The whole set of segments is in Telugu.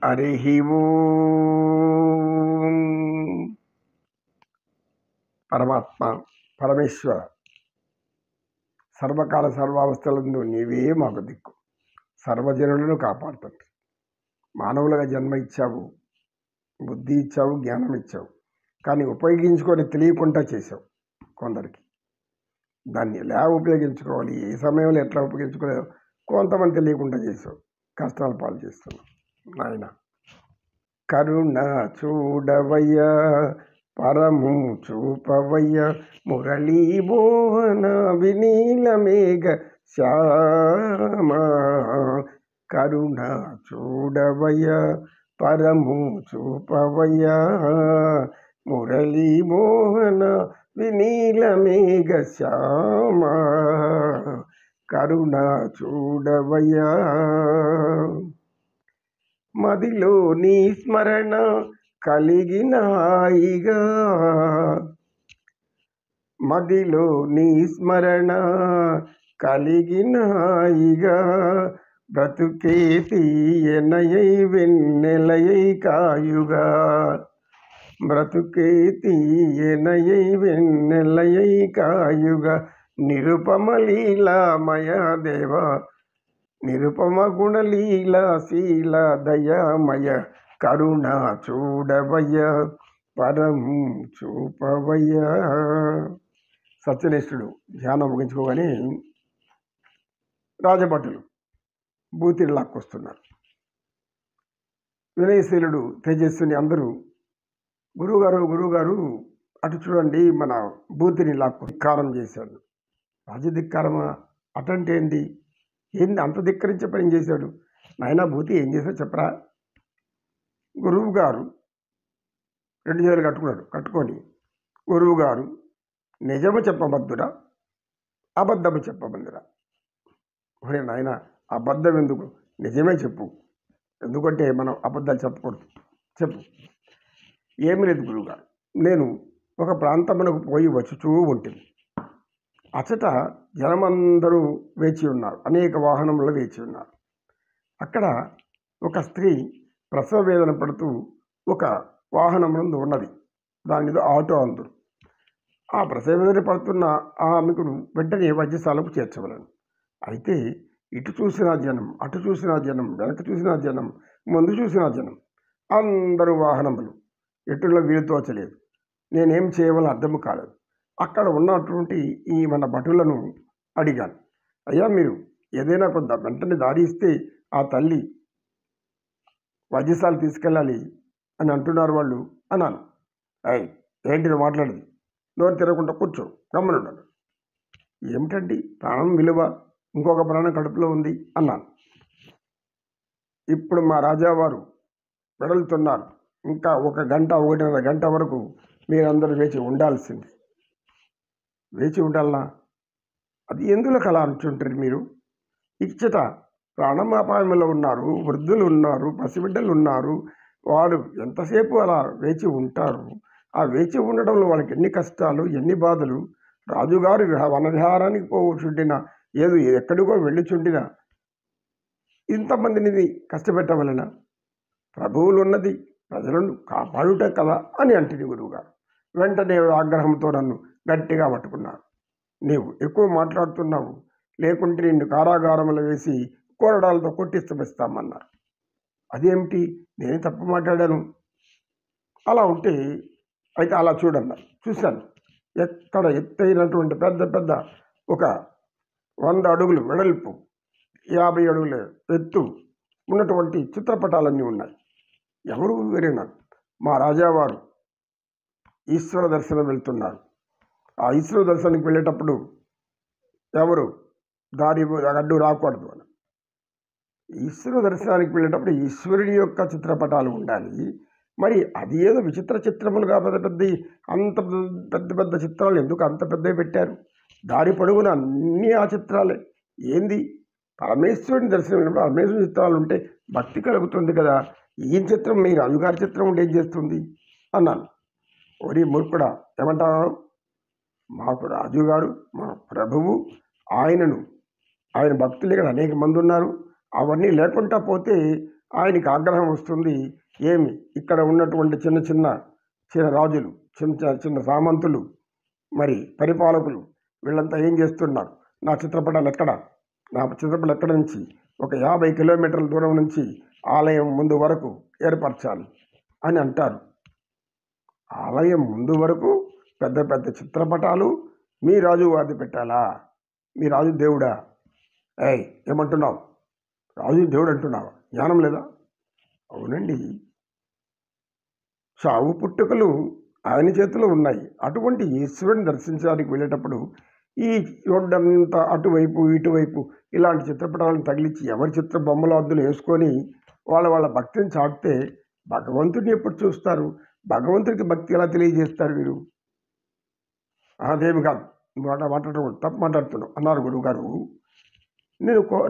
హరిః ఓం. పరమాత్మ పరమేశ్వర సర్వకాల సర్వావస్థలందు నీవే మాకు దిక్కు. సర్వజనులను కాపాడుతుంది. మానవులుగా జన్మ ఇచ్చావు, బుద్ధి ఇచ్చావు, జ్ఞానం ఇచ్చావు. కానీ ఉపయోగించుకొని తెలియకుండా చేసావు కొందరికి. దాన్ని ఎలా ఉపయోగించుకోవాలి, ఏ సమయంలో ఎట్లా ఉపయోగించుకోలేవు కొంతమంది తెలియకుండా చేసావు. కష్టాలు పాలు చేస్తున్నావు. నాయన కరుణ చూడవయ్యా, పరము చూపవయ్యా, మురళీ మోహన వినీల మేఘ శ్యామ. కరుణ చూడవయ్యా, పరము చూపవయ్యా, మురళీ మోహన వినీల మేఘ శ్యామ. కరుణ చూడవయ్యా. మదిలో నీ స్మరణ కలిగిన హాయిగా, మదిలో నీ స్మరణ కలిగిన హాయిగా, బ్రతుకే తీయనయై వెన్నెలయై కాయుగా, బ్రతుకే తీయనయై వెన్నెలయై కాయుగా. నిరుపమ లీలామయ దేవ, నిరుపమ గుణలీల శీల దయామయ. కరుణ చూడవయ్య, పరము చూపవయ్య. సత్యనిష్ఠుడు ధ్యానం ముగించుకోగానే రాజభటులు బూతిని లాక్కొస్తున్నారు. వినయశీలుడు తేజస్విని అందరూ గురువుగారు అటు చూడండి, మన బూతిని లాక్కు ధిక్కారం చేశాడు. రాజధిక్కారమా? అటంటే ఏంటి? ఏంది అంత ధిక్కరించే పని చేశాడు? నాయన భూతి ఏం చేశాడు చెప్పరా? గురువు గారు 2 చేతులు కట్టుకొని గురువు గారు నిజము చెప్పబద్దురా, అబద్ధము చెప్పబందురా. ఒరే నాయన, అబద్ధం ఎందుకు, నిజమే చెప్పు. ఎందుకంటే మనం అబద్ధాలు చెప్పకూడదు. చెప్పు. ఏమి లేదు గురువుగారు, నేను ఒక ప్రాంతమునకు పోయి వచ్చుచూ ఉంటుంది. అచట జనమందరూ వేచి ఉన్నారు, అనేక వాహనములు వేచి ఉన్నారు. అక్కడ ఒక స్త్రీ ప్రసవ వేదన పడుతూ ఒక వాహనం ముందు ఉన్నది. దాని మీద ఆటో అందరు. ఆ ప్రసవ వేదన పడుతున్న ఆమెకు వెంటనే వైద్యశాలకు చేర్చవలను. అయితే ఇటు చూసిన జనం, అటు చూసిన జనం, వెనక చూసిన జనం, ముందు చూసిన జనం, అందరూ వాహనములు. ఎటులో వీలు తోచలేదు. నేనేం చేయవాలో అర్థం కాలేదు. అక్కడ ఉన్నటువంటి ఈ మన భటులను అడిగాను, అయ్యా మీరు ఏదైనా కొంత వెంటనే దారి ఇస్తే ఆ తల్లి వైద్యశాల తీసుకెళ్ళాలి అని అంటున్నారు వాళ్ళు అన్నాను. ఏంటి మాట్లాడేది? నోరు తిరగకుండా కూర్చో, గమ్మనుండాలి. ఏమిటండి, ప్రాణం విలువ, ఇంకొక ప్రాణం కడుపులో ఉంది అన్నాను. ఇప్పుడు మా రాజావారు వెడలుతున్నారు. ఇంకా 1 గంట 1.5 గంట వరకు మీరందరూ వేచి ఉండాల్సింది. వేచి ఉండాలనా? అది ఎందులో కల అంటుంటారు మీరు? ఇచ్చట ప్రాణాపాయంలో ఉన్నారు, వృద్ధులు ఉన్నారు, పసిబిడ్డలు ఉన్నారు. వాడు ఎంతసేపు అలా వేచి ఉంటారు? ఆ వేచి ఉండడంలో వాళ్ళకి ఎన్ని కష్టాలు, ఎన్ని బాధలు. రాజుగారు వనవిహారానికి పోచుండిన, ఏదో ఎక్కడికో వెళ్ళిచుండిన ఇంతమందిని కష్టపెట్టవలన? ప్రభువులు ఉన్నది ప్రజలను కాపాడుట కదా అని అంటుంది గురువుగారు. వెంటనే ఆగ్రహంతో నన్ను గట్టిగా పట్టుకున్నారు. నీవు ఎక్కువ మాట్లాడుతున్నావు, లేకుంటే నిన్ను కారాగారంలో వేసి కోరడాలతో కొట్టిస్తామన్నారు. అదేమిటి, నేనే తప్పు మాట్లాడాను? అలా ఉంటే అయితే అలా చూడన్నారు. చూశాను. ఎక్కడ ఎత్తైనటువంటి పెద్ద పెద్ద ఒక 100 అడుగులు వెడల్పు, 50 అడుగుల ఎత్తు ఉన్నటువంటి చిత్రపటాలన్నీ ఉన్నాయి. ఎవరు వేరేనారు? మా రాజావారు ఈశ్వర దర్శనం వెళ్తున్నారు. ఆ ఈశ్వర దర్శనానికి వెళ్ళేటప్పుడు ఎవరు దారి అడ్డు రాకూడదు అని. ఈశ్వర దర్శనానికి వెళ్ళేటప్పుడు ఈశ్వరుడి యొక్క చిత్రపటాలు ఉండాలి. మరి అది ఏదో విచిత్ర చిత్రములుగా అంత పెద్ద పెద్ద చిత్రాలు ఎందుకు అంత పెద్దవి పెట్టారు? దారి పొడుగున అన్నీ ఆ చిత్రాలే. ఏంది? పరమేశ్వరుని దర్శనం వెళ్ళినప్పుడు పరమేశ్వరుని చిత్రాలు ఉంటే భక్తి కలుగుతుంది కదా. ఈ చిత్రం మీ రాజుగారి చిత్రం ఉంటే ఏం చేస్తుంది అన్నాను. ఓరి మూర్ఖుడా, ఏమంటారు? మాకు రాజుగారు, మా ప్రభువు, ఆయన భక్తులు ఇక్కడ అనేక మంది ఉన్నారు. అవన్నీ లేకుండా పోతే ఆయనకి ఆగ్రహం వస్తుంది. ఏమి ఇక్కడ ఉన్నటువంటి చిన్న చిన్న చిన్న రాజులు, చిన్న చిన్న సామంతులు, మరి పరిపాలకులు వీళ్ళంతా ఏం చేస్తున్నారు? నా చిత్రపటాలు ఎక్కడ? నా చిత్రపటాలు ఎక్కడ నుంచి ఒక 50 కిలోమీటర్ల దూరం నుంచి ఆలయం ముందు వరకు ఏర్పరచాలి అని అంటారు. ఆలయం ముందు వరకు పెద్ద పెద్ద చిత్రపటాలు మీ రాజు వారిది పెట్టాలా? మీ రాజు దేవుడా? ఏమంటున్నావు? రాజు దేవుడు అంటున్నావా? జ్ఞానం లేదా? అవునండి, చావు పుట్టుకలు ఆయన చేతిలో ఉన్నాయి. అటువంటి ఈశ్వరుని దర్శించడానికి వెళ్ళేటప్పుడు ఈ రోడ్డంతా అటువైపు ఇటువైపు ఇలాంటి చిత్రపటాలను తగిలించి ఎవరి చిత్ర బొమ్మలాద్దులు వేసుకొని వాళ్ళ భక్తిని చాటితే భగవంతుడిని ఎప్పుడు చూస్తారు? భగవంతుడికి భక్తి ఎలా తెలియజేస్తారు వీరు? అదేమి కాదు, మాట్లాడడం తప్పు మాట్లాడుతున్నావు అన్నారు గురువుగారు.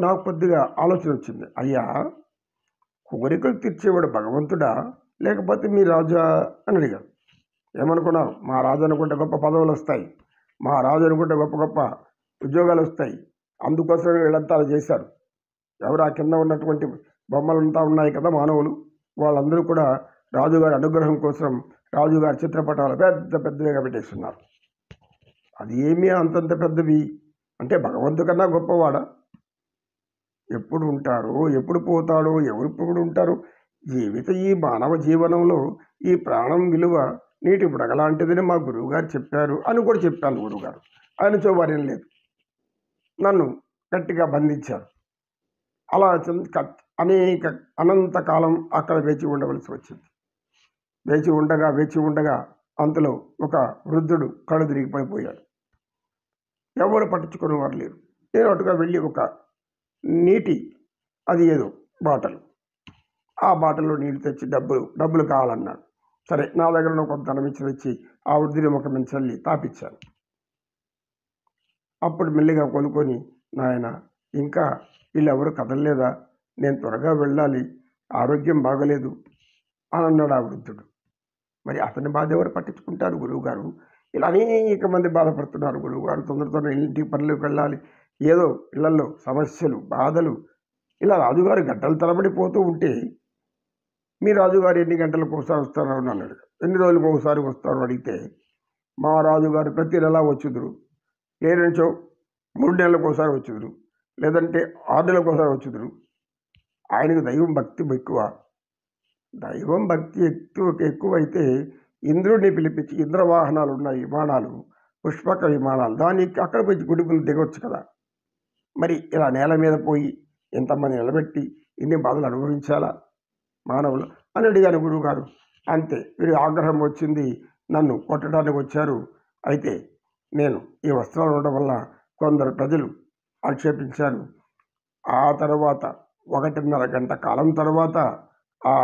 నాకు కొద్దిగా ఆలోచన వచ్చింది. అయ్యా, కోరికలు తీర్చేవాడు భగవంతుడా లేకపోతే మీ రాజా అని అడిగారు. ఏమనుకున్నారు? మా రాజు అనుకుంటే గొప్ప పదవులు వస్తాయి, మా రాజు అనుకుంటే గొప్ప గొప్ప ఉద్యోగాలు వస్తాయి, అందుకోసమే వీళ్ళంతా అలా చేశారు. ఎవరు ఆ కింద ఉన్నటువంటి బొమ్మలంతా ఉన్నాయి కదా మానవులు, వాళ్ళందరూ కూడా రాజుగారి అనుగ్రహం కోసం రాజుగారి చిత్రపటాలు పెద్ద పెద్దవిగా పెట్టేస్తున్నారు. అది ఏమీ అంతంత పెద్దవి అంటే భగవంతు కన్నా గొప్పవాడా? ఎప్పుడు ఉంటారో, ఎప్పుడు పోతాడో, ఎవరు ఉంటారో? ఈ మానవ జీవనంలో ఈ ప్రాణం విలువ నీటి బుడగలాంటిదని మా గురువుగారు చెప్పారు అని కూడా చెప్పాను. గురువుగారు ఆయన చోవారేం లేదు, నన్ను గట్టిగా బంధించారు. అలా అనేక అనంతకాలం అక్కడ వేచి ఉండవలసి వచ్చింది. వేచి ఉండగా అంతలో ఒక వృద్ధుడు కళ్ళు తిరిగి పడిపోయాడు. ఎవరు పట్టించుకునేవారు లేరు. నేను అటుగా వెళ్ళి ఒక నీటి అది ఏదో బాటలు, ఆ బాటల్లో నీళ్ళు తెచ్చి డబ్బులు కావాలన్నాడు. సరే, నా దగ్గర కొంత ధనం ఇచ్చి తెచ్చి ఆ వృద్ధుని ముఖం మీద చల్లి తాపించాను. అప్పుడు మెల్లిగా కొనుక్కొని, నాయన ఇంకా వీళ్ళెవరు కదలలేదా? నేను త్వరగా వెళ్ళాలి, ఆరోగ్యం బాగలేదు అని అన్నాడు ఆ వృద్ధుడు. మరి అతని బాధ ఎవరు పట్టించుకుంటారు? గురువుగారు ఇలా అనేక మంది బాధపడుతున్నారు. గురువుగారు తొందరగా ఇంటికి పనులకు వెళ్ళాలి, ఏదో ఇళ్లలో సమస్యలు, బాధలు, ఇలా రాజుగారు గంటల తరబడి పోతూ ఉంటే మీ రాజుగారు ఎన్ని గంటలకు ఒకసారి వస్తారో అని అన్నాడు. ఎన్ని రోజులకు ఒకసారి వస్తారో అడిగితే, మా రాజుగారు ప్రతి నెల వచ్చుదురు, లేదంచో 3 నెలలకు ఒకసారి వచ్చుదురు, లేదంటే 6 నెలలకు ఒకసారి వచ్చుదురు. ఆయనకు దైవం భక్తి ఎక్కువ. దైవం భక్తి ఎక్కువైతే ఇంద్రుడిని పిలిపించి, ఇంద్రవాహనాలు ఉన్నాయి, విమానాలు, పుష్పక విమానాలు, దానికి అక్కడ పోయి గుడిపులు దిగొచ్చు కదా. మరి ఇలా నేల మీద పోయి ఎంతమంది నిలబెట్టి ఇన్ని బాధలు అనుభవించాలా మానవులు అని అడిగాను గురువుగారు. అంతే, వీరి ఆగ్రహం వచ్చింది, నన్ను కొట్టడానికి వచ్చారు. అయితే నేను ఈ వస్త్రాలు ఉండడం వల్ల కొందరు ప్రజలు ఆక్షేపించారు. ఆ తర్వాత 1.5 గంట కాలం తర్వాత ఆ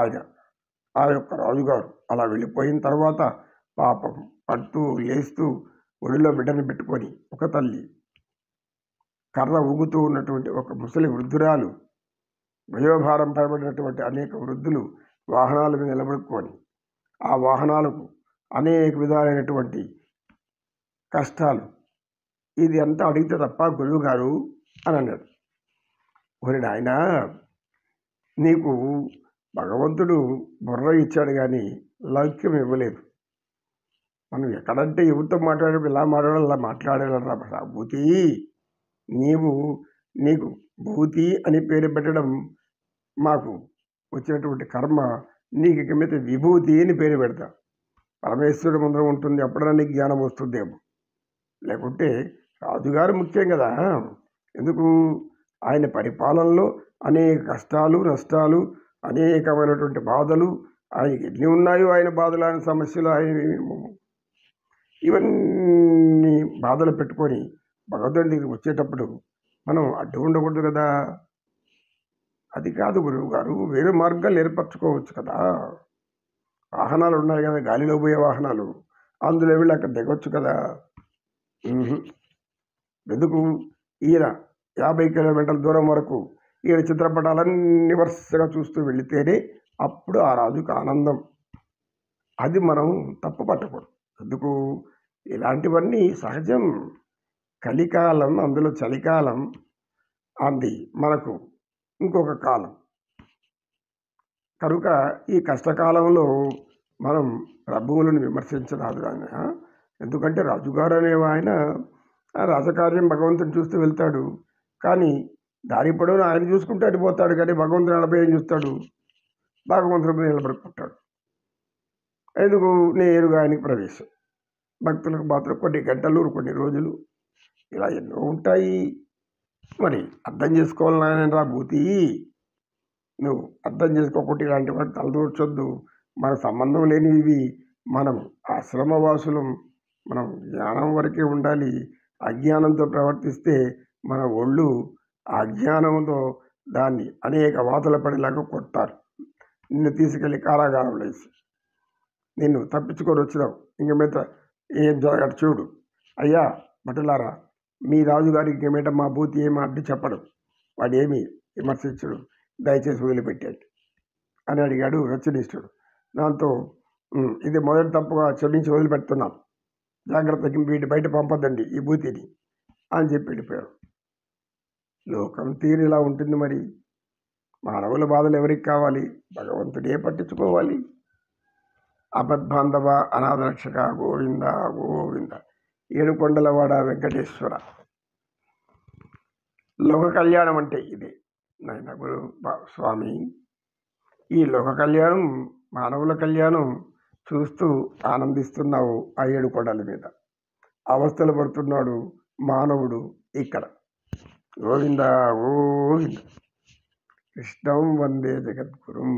యొక్క రాజుగారు అలా వెళ్ళిపోయిన తర్వాత పాపం పడుతూ లేస్తూ ఒడిలో బిడ్డను పెట్టుకొని ఒక తల్లి, కర్ర ఊగుతూ ఉన్నటువంటి ఒక ముసలి వృద్ధురాలు, వయోభారం పడబడినటువంటి అనేక వృద్ధులు వాహనాల మీద నిలబడుకొని ఆ వాహనాలకు అనేక విధాలైనటువంటి కష్టాలు, ఇది అంతా అడిగితే తప్ప గురువుగారు అని అన్నాడు. ఒరి నాయనా, నీకు భగవంతుడు బుర్ర ఇచ్చాడు కానీ లౌక్యం ఇవ్వలేదు. మనం ఎక్కడంటే ఎవరితో మాట్లాడే ఇలా మాట్లాడాలి, అలా మాట్లాడేలా భూతి. నీకు భూతి అని పేరు పెట్టడం మాకు వచ్చినటువంటి కర్మ. నీకు ఇక మీద విభూతి అని పేరు పెడతా. పరమేశ్వరుడు ముందర ఉంటుంది, అప్పుడన్నా నీకు జ్ఞానం వస్తుందేమో. లేకుంటే రాజుగారు ముఖ్యం కదా. ఎందుకు? ఆయన పరిపాలనలో అనేక కష్టాలు, నష్టాలు, అనేకమైనటువంటి బాధలు ఆయనకి ఎన్ని ఉన్నాయో, ఆయన బాధలు, ఆయన సమస్యలు, ఆయన ఇవన్నీ బాధలు పెట్టుకొని భగవంతుడి దగ్గరికి వచ్చేటప్పుడు మనం అడ్డు ఉండకూడదు కదా. అది కాదు గురువు గారు, వేరే మార్గాలు ఏర్పరచుకోవచ్చు కదా. వాహనాలు ఉన్నాయి కదా, గాలిలో పోయే వాహనాలు, అందులో వెళ్ళి అక్కడ దిగొచ్చు కదా. ఎందుకు? ఈయన 50 కిలోమీటర్ల దూరం వరకు ఈయన చిత్రపటాలన్నీ వరుసగా చూస్తూ వెళితేనే అప్పుడు ఆ రాజుకు ఆనందం. అది మనం తప్పు పట్టకూడదు. ఎందుకు? ఇలాంటివన్నీ సహజం. కలికాలం, అందులో చలికాలం అంది మనకు ఇంకొక కాలం. కనుక ఈ కష్టకాలంలో మనం ప్రభువులను విమర్శించరాదు ఆయన. ఎందుకంటే రాజుగారు అనే ఆయన ఆ రాజకార్యం భగవంతుని చూస్తూ వెళ్తాడు. కానీ దారి పొడవునా ఆయన చూసుకుంటూ వెళ్ళిపోతాడు, కానీ భగవంతుని నలభై ఏం చూస్తాడు, భగవంతుడి మీద నిలబడుకుంటాడు. ఎందుకు? నేరుగా ఆయనకి ప్రవేశం. భక్తులకు మాత్రం కొన్ని గంటలు, కొన్ని రోజులు, ఇలా ఎన్నో ఉంటాయి. మరి అర్థం చేసుకోవాలి నాయన రా భూతి. నువ్వు అర్థం చేసుకోకుండా ఇలాంటి వాడు తలదూర్చొద్దు. మన సంబంధం లేనివి. మనం ఆశ్రమవాసులం. మనం జ్ఞానం వరకే ఉండాలి. అజ్ఞానంతో ప్రవర్తిస్తే మన ఒళ్ళు ఆ అజ్ఞానంతో దాన్ని అనేక వాతల పడేలాగా కొడతారు. నిన్ను తీసుకెళ్ళి కారాగారంలో వేసి నిన్ను తప్పించుకొని వచ్చినావు. ఇంక మీద ఏం జరగదు చూడు. అయ్యా భటులారా, మీ రాజుగారికి ఏమిట మా భూతి ఏమి అడ్డు చెప్పడు, వాడు ఏమి విమర్శించడు, దయచేసి వదిలిపెట్టండి అని అడిగాడు రచనిష్ఠుడు. దాంతో ఇది మొదటి తప్పుగా క్షమించి వదిలిపెడుతున్నాం, జాగ్రత్తకి వీటి బయట పంపదండి ఈ భూతిని అని చెప్పి వెళ్ళిపోయారు. లోకం తీరు ఇలా ఉంటుంది. మరి మానవుల బాధలు ఎవరికి కావాలి? భగవంతుడే పట్టించుకోవాలి. అపద్బాంధవ అనాథరక్షక గోవింద గోవింద. ఏడుకొండలవాడ వెంకటేశ్వర. లోక కళ్యాణం అంటే ఇదే నాయన గురు స్వామి. ఈ లోక కళ్యాణం, మానవుల కళ్యాణం చూస్తూ ఆనందిస్తున్నావు. ఆ ఏడుకొండల మీద అవస్థలు పడుతున్నాడు మానవుడు ఇక్కడ. గోవింద గోవింద. కృష్ణం వందే జగద్గురుం.